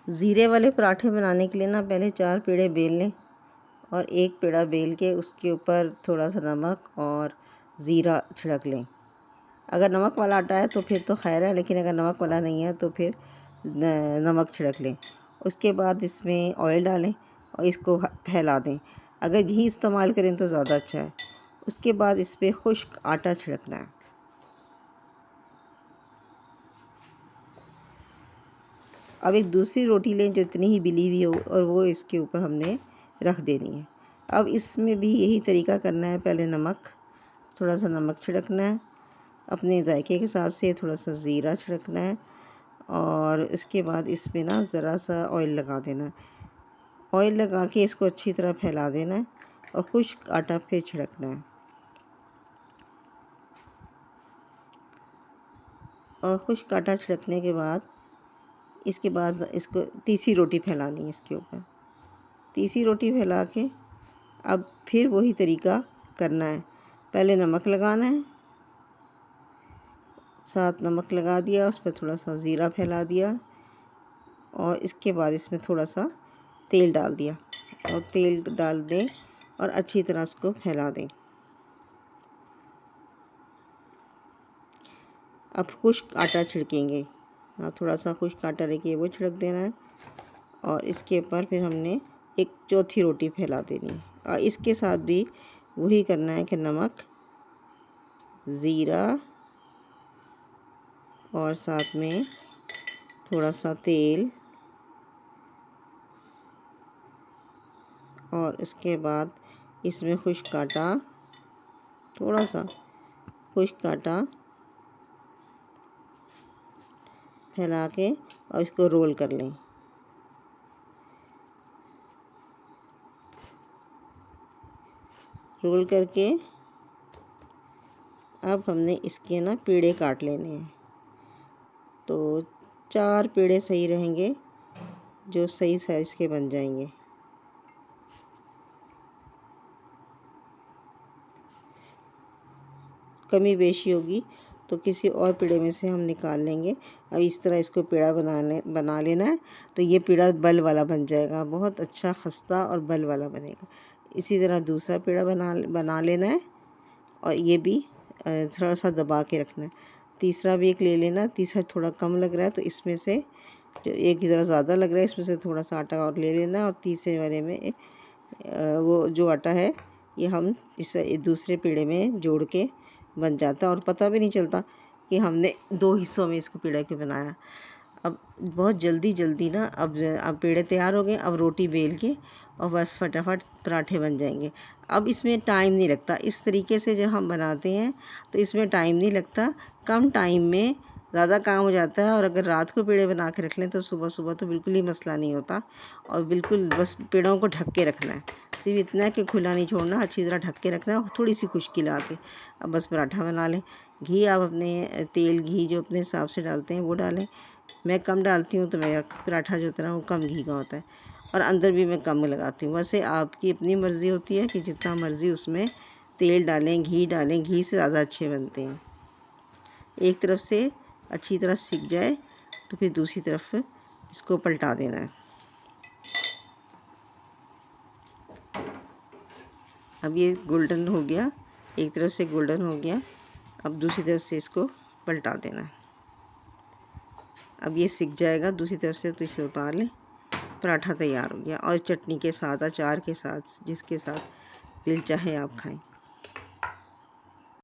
ज़ीरे वाले पराठे बनाने के लिए ना पहले 4 पेड़े बेल लें और एक पेड़ा बेल के उसके ऊपर थोड़ा सा नमक और ज़ीरा छिड़क लें। अगर नमक वाला आटा है तो फिर तो खैर है, लेकिन अगर नमक वाला नहीं है तो फिर नमक छिड़क लें। उसके बाद इसमें ऑयल डालें और इसको फैला दें। अगर घी इस्तेमाल करें तो ज़्यादा अच्छा है। उसके बाद इस पर खुश्क आटा छिड़कना है। अब एक दूसरी रोटी लें जो इतनी ही बिली हुई हो और वो इसके ऊपर हमने रख देनी है। अब इसमें भी यही तरीका करना है। पहले थोड़ा सा नमक छिड़कना है, अपने जायके के हिसाब से थोड़ा सा ज़ीरा छिड़कना है और इसके बाद इसमें ना ज़रा सा ऑयल लगा देना है। ऑयल लगा के इसको अच्छी तरह फैला देना है और खुश्क आटा फिर छिड़कना है। और खुश्क आटा छिड़कने के बाद इसके बाद इसको तीसरी रोटी फैलानी है इसके ऊपर। तीसरी रोटी फैला के अब फिर वही तरीका करना है। पहले नमक लगाना है, साथ नमक लगा दिया, उस पर थोड़ा सा ज़ीरा फैला दिया और इसके बाद इसमें थोड़ा सा तेल डाल दिया और तेल डाल दें और अच्छी तरह इसको फैला दें। अब खुश्क आटा छिड़केंगे। थोड़ा सा खुश्क आटा लेके वो छिड़क देना है और इसके ऊपर फिर हमने एक चौथी रोटी फैला देनी है और इसके साथ भी वही करना है कि नमक, ज़ीरा और साथ में थोड़ा सा तेल और इसके बाद इसमें खुश्क आटा, थोड़ा सा खुश्क आटा फैला के और इसको रोल कर लें। रोल करके अब हमने इसके ना पेड़े काट लेने हैं। तो 4 पेड़े सही रहेंगे जो सही साइज़ के बन जाएंगे। कमी बेशी होगी तो किसी और पेड़े में से हम निकाल लेंगे। अब इस तरह इसको पेड़ा बना लेना है तो ये पेड़ा बल वाला बन जाएगा, बहुत अच्छा खस्ता और बल वाला बनेगा। इसी तरह दूसरा पेड़ा बना लेना है और ये भी थोड़ा सा दबा के रखना है। तीसरा भी एक ले लेना। तीसरा थोड़ा कम लग रहा है तो इसमें से जो एक ज़रा ज़्यादा लग रहा है इसमें से थोड़ा सा आटा और ले लेना और तीसरे वाले में वो जो आटा है ये हम इस दूसरे पेड़े में जोड़ के बन जाता है और पता भी नहीं चलता कि हमने 2 हिस्सों में इसको पेड़ा के बनाया। अब बहुत जल्दी ना अब पेड़े तैयार हो गए। अब रोटी बेल के और बस फटाफट पराठे बन जाएंगे। अब इसमें टाइम नहीं लगता। इस तरीके से जब हम बनाते हैं तो इसमें टाइम नहीं लगता, कम टाइम में ज़्यादा काम हो जाता है। और अगर रात को पेड़े बना के रख लें तो सुबह सुबह तो बिल्कुल ही मसला नहीं होता और बिल्कुल बस पेड़ों को ढक के रखना है। सिर्फ इतना है कि खुला नहीं छोड़ना, अच्छी तरह ढक के रखना है और थोड़ी सी खुश्की ला के अब बस पराठा बना लें। घी आप अपने तेल घी जो अपने हिसाब से डालते हैं वो डालें। मैं कम डालती हूँ तो मेरा पराठा जो होता है ना वो कम घी का होता है और अंदर भी मैं कम लगाती हूँ। वैसे आपकी अपनी मर्ज़ी होती है कि जितना मर्ज़ी उसमें तेल डालें, घी डालें। घी से ज़्यादा अच्छे बनते हैं। एक तरफ से अच्छी तरह सिक जाए तो फिर दूसरी तरफ इसको पलटा देना है। अब ये गोल्डन हो गया, एक तरफ से गोल्डन हो गया। अब दूसरी तरफ से इसको पलटा देना है। अब ये सिक जाएगा दूसरी तरफ से तो इसे उतार लें। पराठा तैयार हो गया और चटनी के साथ, अचार के साथ, जिसके साथ दिल चाहे आप खाएं।